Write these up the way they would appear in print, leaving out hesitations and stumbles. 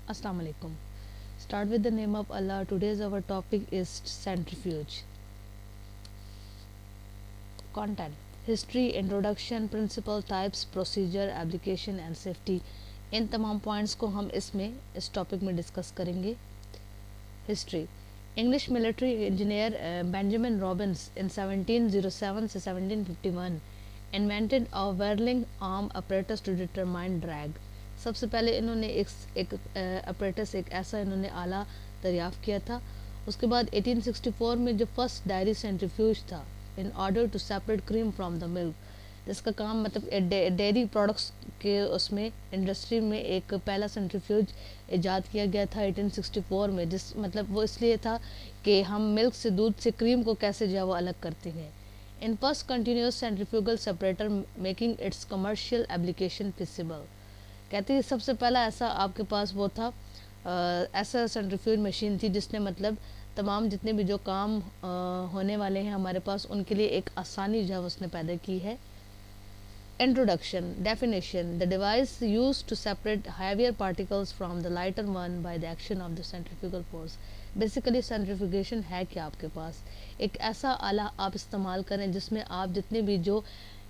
Assalamu alaikum. Start with the name of Allah. Today's our topic is centrifuge. Content: history, introduction, principle, types, procedure, application and safety. इन तमाम points को हम इस topic में discuss करेंगे. History: English military engineer Benjamin Robins in 1707 से 1751 invented a whirling arm apparatus to determine drag. सबसे पहले इन्होंने एक अपरेटस, एक ऐसा इन्होंने आला दरियाफ्त किया था. उसके बाद 1864 में जो फर्स्ट डायरी सेंट्रीफ्यूज था in order to separate cream from the milk, जिसका काम मतलब डेयरी प्रोडक्ट्स के उसमें इंडस्ट्री में एक पहला सेंट्रीफ्यूज इजाद किया गया था 1864 में. जिस मतलब वो इसलिए था कि हम मिल्क से, दूध से क्रीम को कैसे जो है वो अलग करते हैं. In first continuous centrifugal separator making it's commercial application feasible. कहते हैं सबसे पहला ऐसा आपके पास वो था, ऐसा सेंट्रीफ्यूज मशीन थी जिसने मतलब तमाम जितने भी जो काम होने वाले हैं हमारे पास उनके लिए एक आसानी जो है उसने पैदा की है. Introduction. Definition: the device used to separate heavier particles from the lighter one by the action of the centrifugal force. Basically centrifugation है क्या आपके पास, एक ऐसा आला आप इस्तेमाल करें जिसमें आप जितने भी जो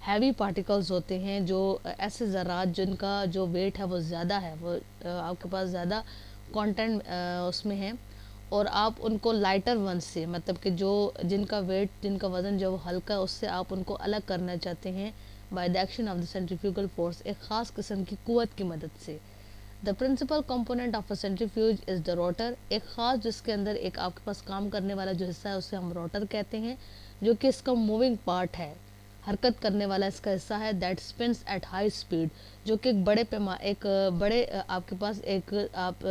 हैवी पार्टिकल्स होते हैं, जो ऐसे ज़रात जिनका जो वेट है वो ज़्यादा है, वो आपके पास ज़्यादा कंटेंट उसमें है, और आप उनको लाइटर वन से, मतलब कि जो जिनका वेट, जिनका वज़न जो हल्का है, उससे आप उनको अलग करना चाहते हैं by the action of the centrifugal force, एक ख़ास किस्म की कुव्वत की मदद से. The principal component of a centrifuge is the rotor. एक ख़ास जिसके अंदर एक आपके पास काम करने वाला जो हिस्सा है उसे हम रोटर कहते हैं, जो कि इसका मूविंग पार्ट है, हरकत करने वाला इसका हिस्सा है. That spins at high speed, जो कि एक बड़े आपके पास एक आप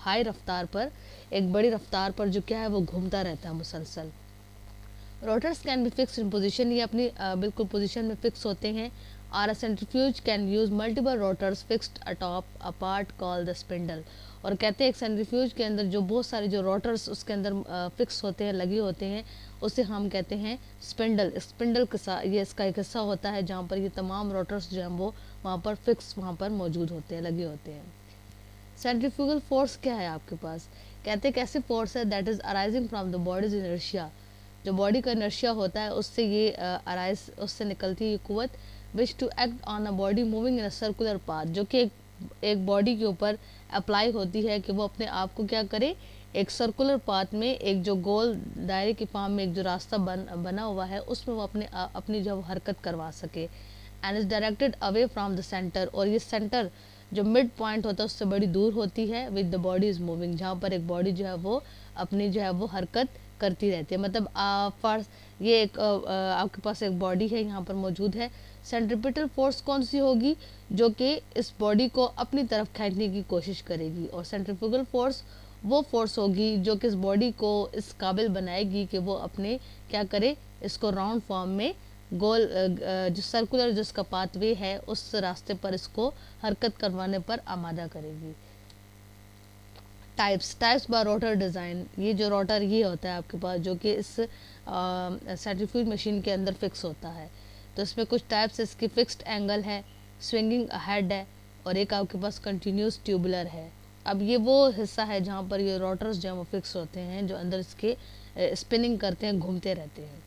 हाई रफ्तार पर, एक बड़ी रफ्तार पर जो क्या है वो घूमता रहता है मुसलसल. Rotors can be fix in position, ये अपनी बिल्कुल पोजीशन में फिक्स होते हैं. Or a centrifuge can use multiple rotors fixed atop a part called the spindle. और कहते हैं एक सेंट्रीफ्यूज के अंदर जो बहुत सारे जो रोटर्स उसके अंदर फिक्स होते हैं, लगे होते हैं, उसे हम कहते हैं स्पिंडल. स्पिंडल के साथ ये इसका एक हिस्सा होता है जहाँ पर ये तमाम रोटर्स जो हैं वो वहाँ पर फिक्स वहाँ पर मौजूद होते हैं, लगे होते हैं. सेंट्रीफ्यूगल फोर्स क्या है आपके पास, कहते हैं एक ऐसी फोर्स है that is arising from the body's inertia. जो बॉडी का इनर्शिया होता है उससे ये अराइज, उससे निकलती है ये कुव्वत. Which to act on a body moving in a circular path, जो कि एक बॉडी के ऊपर अप्लाई होती है कि वो अपने आप को क्या करे, एक सर्कुलर पाथ में, एक जो गोल दायरे की फॉर्म में एक जो रास्ता बना हुआ है उसमें वो अपनी जो हरकत करवा सके. And is directed away from the centre, और ये सेंटर जो मिड पॉइंट होता है उससे बड़ी दूर होती है. With the body is moving, जहाँ पर एक बॉडी जो है वो अपनी जो है वो हरकत करती रहती है. मतलब ये एक आपके पास एक बॉडी है यहाँ पर मौजूद है. सेंट्रीपिटल फोर्स कौन सी होगी, जो कि इस बॉडी को अपनी तरफ खींचने की कोशिश करेगी. और सेंट्रीफ्यूगल फोर्स वो फोर्स होगी जो कि इस बॉडी को इस काबिल बनाएगी कि वो अपने क्या करे, इसको राउंड फॉर्म में, गोल जो सर्कुलर जिसका पाथवे है उस रास्ते पर इसको हरकत करवाने पर आमादा करेगी. Types by rotor design. ये जो रोटर ये होता है आपके पास जो कि इस सेंट्रीफ्यूज मशीन के अंदर फिक्स होता है. तो इसमें कुछ टाइप्स, इसकी फिक्स्ड एंगल है, स्विंगिंग हेड है, और एक आपके पास कंटिन्यूस ट्यूबुलर है. अब ये वो हिस्सा है जहाँ पर ये रोटर्स जो हैं वो फिक्स होते हैं, जो अंदर इसके स्पिनिंग करते हैं, घूमते रहते हैं.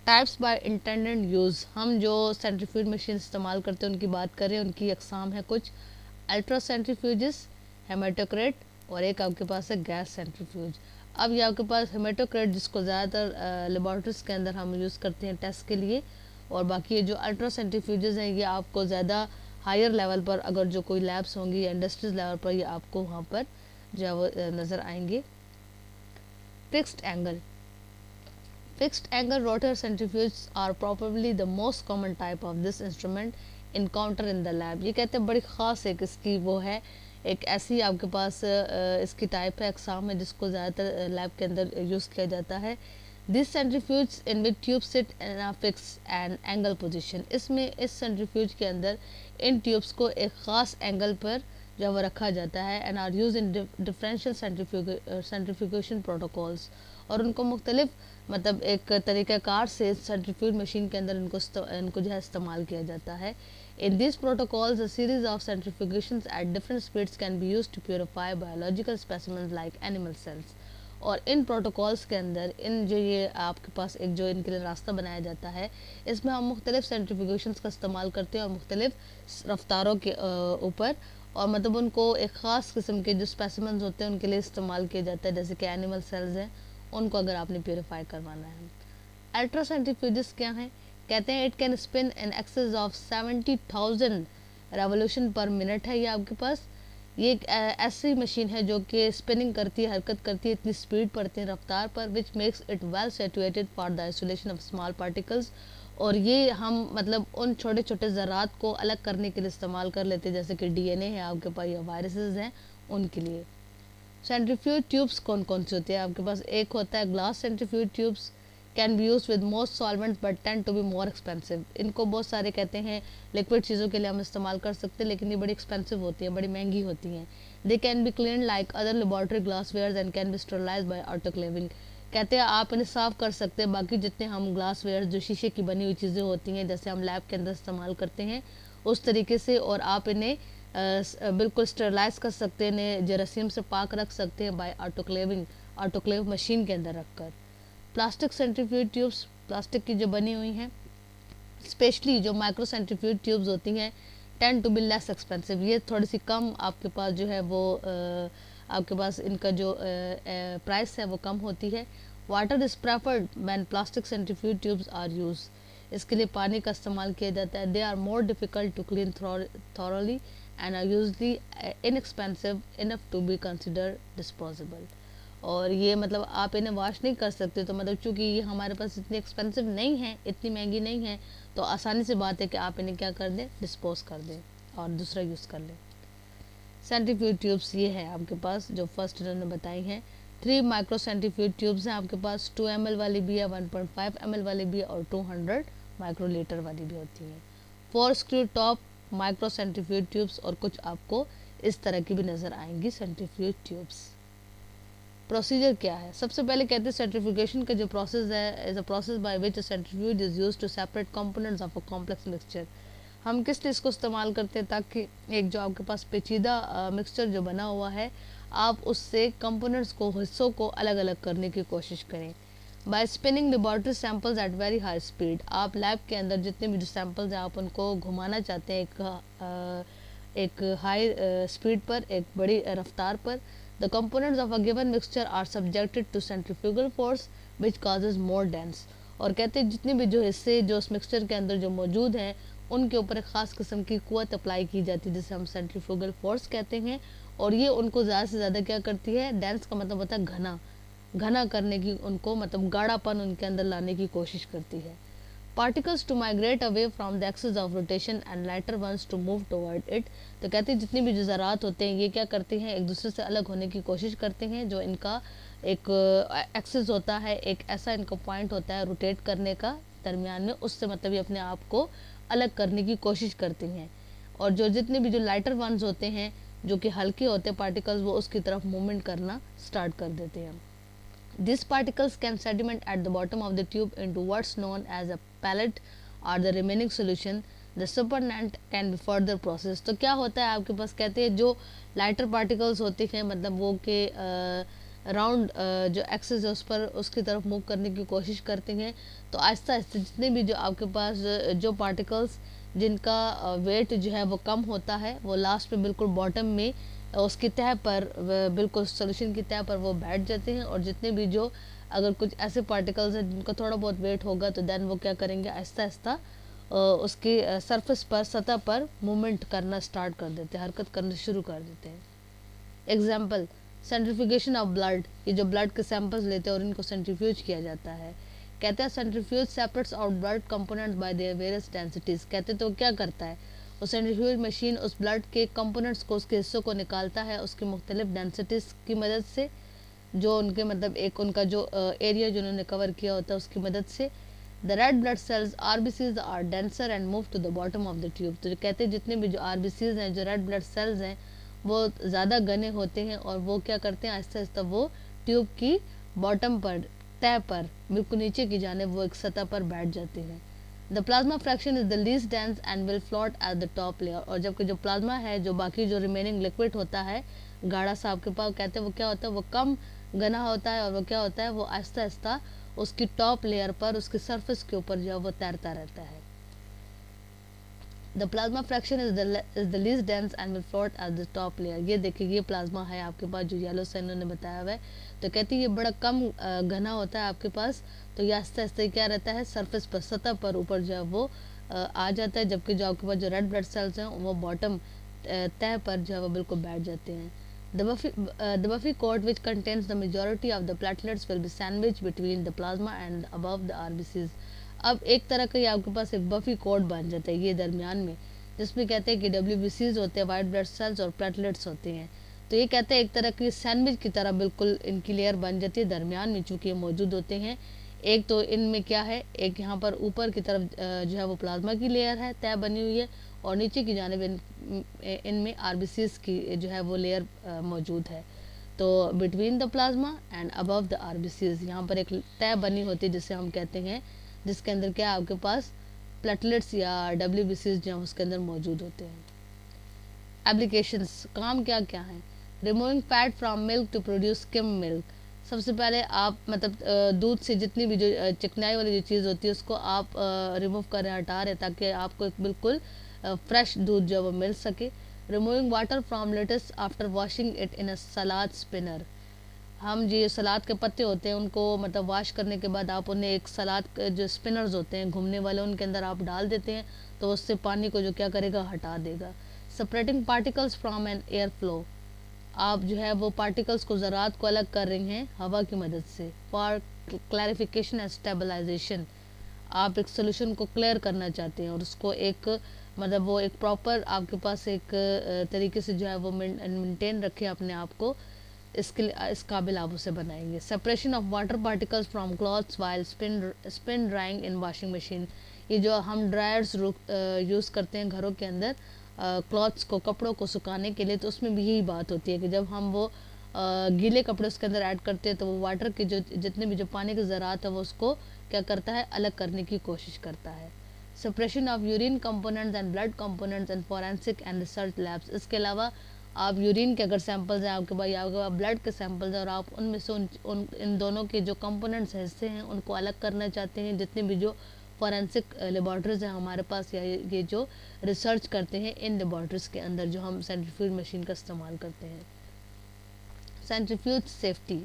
Types by intended use. हम जो सेंट्रीफ्यूज मशीन इस्तेमाल करते हैं उनकी बात करें, उनकी अकसाम है कुछ. अल्ट्रा सेंट्रीफ्यूजिस, हेमेटोक्रेट, और एक आपके पास है गैस सेंट्रीफ्यूज. अब ये आपके पास हेमेटोक्रेट जिसको ज़्यादातर लेबॉर्ट्रीज के अंदर हम यूज़ करते हैं टेस्ट के लिए, और बाकी ये जो अल्ट्रा सेंट्रीफ्यूजेस हैं ये आपको ज़्यादा हायर लेवल पर, अगर जो कोई लैब्स होंगी या इंडस्ट्रीज लेवल पर, ये आपको वहाँ पर जो है वो नज़र आएंगे. Fixed angle. Fixed angle rotor centrifuges are probably the most common type of this instrument encounter in the lab. ये कहते हैं बड़ी ख़ास एक इसकी वो है, एक ऐसी आपके पास इसकी टाइप है, अकसाम है, जिसको ज़्यादातर लैब के अंदर यूज़ किया जाता है. This centrifuge in which tube sit in a fix and angle position. इसमें इस सेंट्रीफ्यूज के अंदर इन ट्यूब्स को एक ख़ास एंगल पर जब वो रखा जाता है. And are use in differential centrifugation protocols, और उनको मुख्तलिफ मतलब एक तरीक़ाकार से सेंट्रीफ्यूज मशीन के अंदर इनको जो है इस्तेमाल किया जाता है. In these protocols, a series of centrifugations at different speeds can be used to purify biological specimens like animal cells. और इन प्रोटोकॉल्स के अंदर इन जो ये आपके पास एक जो इनके लिए रास्ता बनाया जाता है, इसमें हम मुख्तलिफ सेंट्रीफ्यूगेशंस का इस्तेमाल करते हैं और मुख्तलिफ रफ्तारों के ऊपर, और मतलब उनको एक ख़ास किस्म के जो स्पेसिमेंस होते हैं उनके लिए इस्तेमाल किया जाता है, जैसे कि एनिमल सेल्स हैं, उनको अगर आपने प्योरीफाई करवाना है। अल्ट्रा सेंट्रीफ्यूजेस क्या हैं? कहते हैं it can spin in excess of 70,000 revolution पर मिनट है ये आपके पास। ये एक ऐसी मशीन है जो कि स्पिनिंग करती है, हरकत करती है इतनी स्पीड पर, इतनी रफ्तार पर, which makes it well situated for the isolation of small particles. और ये हम मतलब उन छोटे छोटे ज़रात को अलग करने के लिए इस्तेमाल कर लेते हैं, जैसे कि डीएनए है आपके पास या वायरसेस हैं उनके लिए। सेंट्रीफ्यूज ट्यूब्स कौन कौन सी होती है आपके पास? एक होता है glass centrifuge tubes, can be use with most solvents but tend to be more expensive. इनको बहुत सारे कहते हैं लिक्विड चीज़ों के लिए हम इस्तेमाल कर सकते हैं, लेकिन ये बड़ी एक्सपेंसिव होती हैं, बड़ी महंगी होती हैं। They can be clean like other laboratory glass wares and can be sterilize by autoclaving. कहते हैं आप इन्हें साफ़ कर सकते हैं बाकी जितने हम ग्लास वेयर जो शीशे की बनी हुई चीज़ें होती हैं, जैसे हम लैब के अंदर इस्तेमाल करते हैं उस तरीके से, और आप इन्हें बिल्कुल स्टरलाइज कर सकते हैं, इन्हें जरासीम से पाक रख सकते हैं बाय ऑटोक्लेविंग, ऑटोक्लेव मशीन के अंदर रखकर। प्लास्टिक सेंट्रीफ्यूज ट्यूब्स, प्लास्टिक की जो बनी हुई हैं, स्पेशली जो माइक्रो सेंट्रीफ्यूज ट्यूब्स होती हैं, tend to be less expensive. ये थोड़ी सी कम आपके पास जो है वो आपके पास इनका जो प्राइस है वो कम होती है। Water is preferred when plastic centrifuge tubes are use. इसके लिए पानी का इस्तेमाल किया जाता है। They are more difficult to clean thoroughly and are usually inexpensive enough to be consider disposable. और ये मतलब आप इन्हें वॉश नहीं कर सकते, तो मतलब चूँकि ये हमारे पास इतनी एक्सपेंसिव नहीं है, इतनी महंगी नहीं है, तो आसानी से बात है कि आप इन्हें क्या कर दें, डिस्पोज कर दें और दूसरा यूज़ कर लें। सेंट्रीफ्यूज ट्यूब्स ये है आपके पास जो फर्स्ट इन्होंने बताई हैं। 3 माइक्रो सेंट्रीफ्यूज ट्यूब्स हैं आपके पास, 2 ml वाली भी है, 1.5 ml वाली भी है और 200 माइक्रोलीटर वाली भी होती है। 4 screw top micro centrifuge tubes, और कुछ आपको इस तरह की भी नज़र आएंगी सेंट्रीफ्यूज ट्यूब्स। प्रोसीजर क्या है? सबसे पहले कहते हैं सेंट्रीफ्यूगेशन का जो प्रोसेस है is a process by which a centrifuge is used to separate components of a complex mixture. हम किस लिए इसको इस्तेमाल करते हैं? ताकि एक जो आपके पास पेचीदा मिक्सचर जो बना हुआ है, आप उससे कंपोनेंट्स को, हिस्सों को अलग अलग करने की कोशिश करें। By spinning laboratory samples at very high speed, आप लैब के अंदर जितने भी जो सैंपल्स हैं आप उनको घुमाना चाहते हैं एक हाई स्पीड पर, एक बड़ी रफ्तार पर। The components of a given mixture are subjected to centrifugal force which causes more dense। और कहते हैं जितने भी जो हिस्से जो उस मिक्सचर के अंदर जो मौजूद हैं उनके ऊपर एक ख़ास किस्म की कुव्वत अप्लाई की जाती है जिसे हम सेंट्रीफ्यूगल फोर्स कहते हैं, और ये उनको ज़्यादा से ज़्यादा क्या करती है, डेंस का मतलब होता है घना, घना करने की, उनको मतलब गाढ़ापन उनके अंदर लाने की कोशिश करती है। Particles to migrate away from the axis of rotation and lighter ones to move toward it. तो कहते हैं जितनी भी जो ज़रात होते हैं ये क्या करते हैं, एक दूसरे से अलग होने की कोशिश करते हैं। जो इनका एक एक्सिस होता है, एक ऐसा इनका पॉइंट होता है रोटेट करने का दरमियान में, उससे मतलब ये अपने आप को अलग करने की कोशिश करते हैं। और जो जितने भी जो लाइटर वंस होते हैं, जो कि हल्के होते हैं पार्टिकल्स, वो उसकी तरफ मूवमेंट करना स्टार्ट कर देते हैं। These particles can sediment at the bottom of the tube into what's known as a pellet or the remaining solution. The supernatant can be further processed। तो क्या होता है आपके पास, कहते हैं जो लाइटर पार्टिकल्स होते हैं मतलब वो के राउंड जो एक्सिस है उस पर उसकी तरफ मूव करने की कोशिश करते हैं। तो आहिस्ता आहिस्ता जितने भी जो आपके पास जो पार्टिकल्स जिनका वेट जो है वो कम होता है, वो लास्ट में बिल्कुल बॉटम में उसकी तह पर, बिल्कुल सोल्यूशन की तह पर वो बैठ जाते हैं। और जितने भी जो अगर कुछ ऐसे पार्टिकल्स हैं जिनका थोड़ा बहुत वेट होगा तो देन वो क्या करेंगे, आहिस्ता आहिस्ता उसकी सरफेस पर, सतह पर मूवमेंट करना स्टार्ट कर देते हैं, हरकत करना शुरू कर देते हैं। एग्जाम्पल, सेंट्रीफ्यूगेशन ऑफ ब्लड, ये जो ब्लड के सैंपल्स लेते हैं और इनको सेंट्रीफ्यूज किया जाता है। कहते हैं centrifuge separates out blood components bye there various densities. कहते तो क्या करता है, उस सेंट्रीफ्यूज मशीन उस ब्लड के कंपोनेंट्स को, उसके हिस्सों को निकालता है उसकी मुख्तलिफ डेंसिटीज़ की मदद से, जो उनके मतलब एक उनका जो एरिया जो उन्होंने कवर किया होता है उसकी मदद से। The red blood cells RBCs are denser and move to the bottom of the tube. तो कहते हैं जितने भी जो RBCs हैं, जो रेड ब्लड सेल्स हैं, वो ज़्यादा घने होते हैं और वो क्या करते हैं, आहिस्ता आहिस्ता वो ट्यूब की बॉटम पर, तह पर, बिल्कुल नीचे की जाने वो एक सतह पर बैठ जाते हैं। The plasma fraction is the least dense and will float at the top layer. और जबकि जो प्लाज्मा है, जो बाकी जो रिमेनिंग लिक्विड होता है गाढ़ा सा आपके पास, कहते हैं वो क्या होता है, वो कम घना होता है और वो क्या होता है, वो आहिस्ता आहिस्ता उसकी टॉप लेयर पर, उसकी सरफेस के ऊपर जो है वो तैरता रहता है। The plasma fraction is the least dense and will float at the top layer. ये देखिए ये प्लाज्मा है आपके पास जो येलो से इन्होंने बताया हुआ है, तो कहती है ये बड़ा कम घना होता है आपके पास, तो ये आस्ते आस्ते क्या रहता है, सरफेस पर, सतह पर ऊपर जो है वो आ जाता है। जबकि जो आपके पास जो रेड ब्लड सेल्स हैं वो बॉटम तह पर जो है वो बिल्कुल बैठ जाते हैं। The buffy coat which contains the majority of the platelets will be sandwiched between the plasma and above the RBCs। अब एक तरह का ये आपके पास एक बफी कोट बन जाता है ये दरमियान में, जिसमें कहते हैं कि WBCs होते हैं, वाइट ब्लड सेल्स, और प्लेटलेट्स होते हैं। तो ये कहते हैं एक तरह की सैंडविच की तरह बिल्कुल इनकी लेयर बन जाती है दरमियान में, चूँकि ये मौजूद होते हैं। एक तो इनमें क्या है, एक यहाँ पर ऊपर की तरफ जो है वो प्लाज्मा की लेयर है, तय बनी हुई है, और नीचे की जानिब इनमें RBCs की जो है वो लेयर मौजूद है। तो between the plasma and above the RBCs यहाँ पर एक तय बनी होती है जिसे हम कहते हैं, जिसके अंदर क्या है आपके पास प्लेटलेट्स या WBCs जो उसके अंदर मौजूद होते हैं। एप्लीकेशंस, काम क्या क्या है। Removing fat from milk to produce skim milk. सबसे पहले आप मतलब दूध से जितनी भी जो चिकनाई वाली जो चीज़ होती है उसको आप रिमूव कर रहे हैं, हटा रहे हैं, ताकि आपको एक बिल्कुल फ्रेश दूध जो वो मिल सके। Removing water from lettuce after washing it in a salad spinner. हम जो सलाद के पत्ते होते हैं उनको मतलब वॉश करने के बाद आप उन्हें एक सलाद जो स्पिनर्स होते हैं घूमने वाले, उनके अंदर आप डाल देते हैं, तो उससे पानी को जो क्या करेगा, हटा देगा। Separating particles from an air flow. आप जो है वो पार्टिकल्स को, ज़रात को अलग कर रही हैं हवा की मदद से। फॉर क्लैरिफिकेशन एंड स्टेबलाइजेशन, आप एक सोल्यूशन को क्लियर करना चाहते हैं और उसको एक मतलब वो एक प्रॉपर आपके पास एक तरीके से जो है वो मेंटेन रखे अपने आप को, इसके इस काबिल आप उसे बनाएंगे। Separation of water particles from clothes while spin drawing in washing machine. ये जो हम ड्रायर्स यूज़ करते हैं घरों के अंदर क्लॉथ्स को, कपड़ों को सुखाने के लिए, तो उसमें भी यही बात होती है कि जब हम वो गीले कपड़े उसके अंदर ऐड करते हैं तो वो वाटर के जो जितने भी जो पानी के ज़रात है वो उसको क्या करता है, अलग करने की कोशिश करता है। Separation of urine components and blood components and forensic and research labs. इसके अलावा आप यूरिन के अगर सैंपल्स हैं आपके पास ब्लड के सैंपल्स हैं और आप उनमें से इन दोनों के जो कंपोनेंट्स हिस्से हैं उनको अलग करना चाहते हैं, जितने भी जो फॉरेंसिक लेबॉर्ट्रीज हैं हमारे पास या ये जो रिसर्च करते हैं इन लेबॉर्ट्रीज के अंदर जो हम सेंट्रीफ्यूज मशीन का इस्तेमाल करते हैं। सेंट्रीफ्यूज सेफ्टी,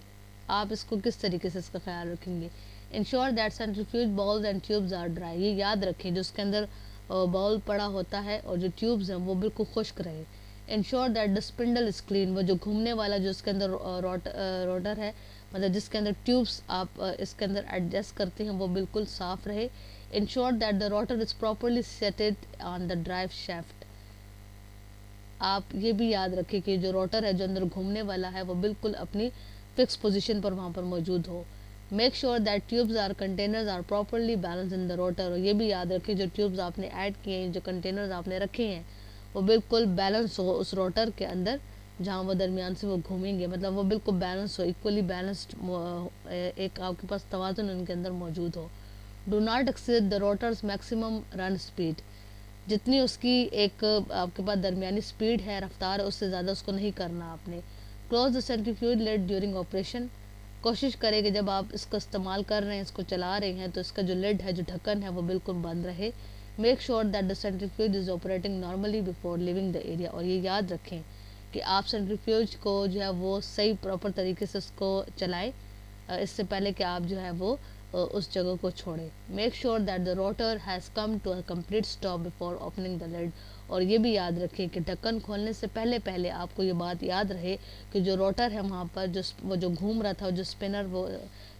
आप इसको किस तरीके से इसका ख्याल रखेंगे। Ensure that centrifuge bowls and tubes are dry. ये याद रखें जो उसके अंदर बॉल पड़ा होता है और जो ट्यूब्स हैं वो बिल्कुल खुश्क रहे। Ensure that the spindle is clean, वो जो घूमने वाला जो उसके अंदर रोटर है, मतलब जिसके अंदर ट्यूब्स आप इसके अंदर एडजस्ट करते हैं, वो बिल्कुल साफ रहे। Ensure that the rotor is properly settled on the drive shaft. आप ये भी याद रखें कि जो रोटर है जो अंदर घूमने वाला है वो बिल्कुल अपनी फिक्स पोजीशन पर वहाँ पर मौजूद हो। Make sure that tubes or containers are properly balance in the rotor. और ये भी याद रखें जो ट्यूब्स आपने ऐड किए हैं, जो कंटेनर्स आपने रखे हैं, वो बिल्कुल बैलेंस हो उस रोटर के अंदर जहाँ वो दरमियान से वो घूमेंगे, मतलब वो बिल्कुल बैलेंस हो, इक्वली बैलेंस्ड, एक आपके पास तवाज़ुन उनके अंदर मौजूद हो। Do not exceed the rotors maximum run speed. जितनी उसकी एक आपके पास दरमियानी स्पीड है, रफ्तार है, उससे ज़्यादा उसको नहीं करना आपने। Close the centrifuge lid during operation. कोशिश करें कि जब आप इसको इस्तेमाल कर रहे हैं, इसको चला रहे हैं, तो इसका जो लिड है, जो ढक्कन है, वो बिल्कुल बंद रहे। Make sure that the centrifuge is operating normally before living the area. और ये याद रखें कि आप सेंट्रीफ्यूज को जो है वो सही प्रॉपर तरीके से उसको चलाएं इससे पहले कि आप जो है वो उस जगह को छोड़ें। Make sure that the rotor has come to a complete stop before opening the lid. और ये भी याद रखें कि ढक्कन खोलने से पहले पहले आपको ये बात याद रहे कि जो रोटर है वहाँ पर जो घूम रहा था, जो स्पिनर वो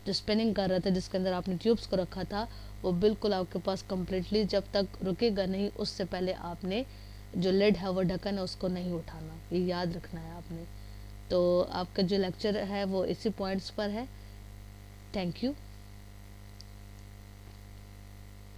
जो स्पिनिंग कर रहा था, जिसके अंदर आपने ट्यूब्स को रखा था, वो बिल्कुल आपके पास कम्प्लीटली जब तक रुकेगा नहीं उससे पहले आपने जो लिड है वो ढक्कन है उसको नहीं उठाना। ये याद रखना है आपने। तो आपका जो लेक्चर है वो इसी पॉइंट्स पर है। Thank you.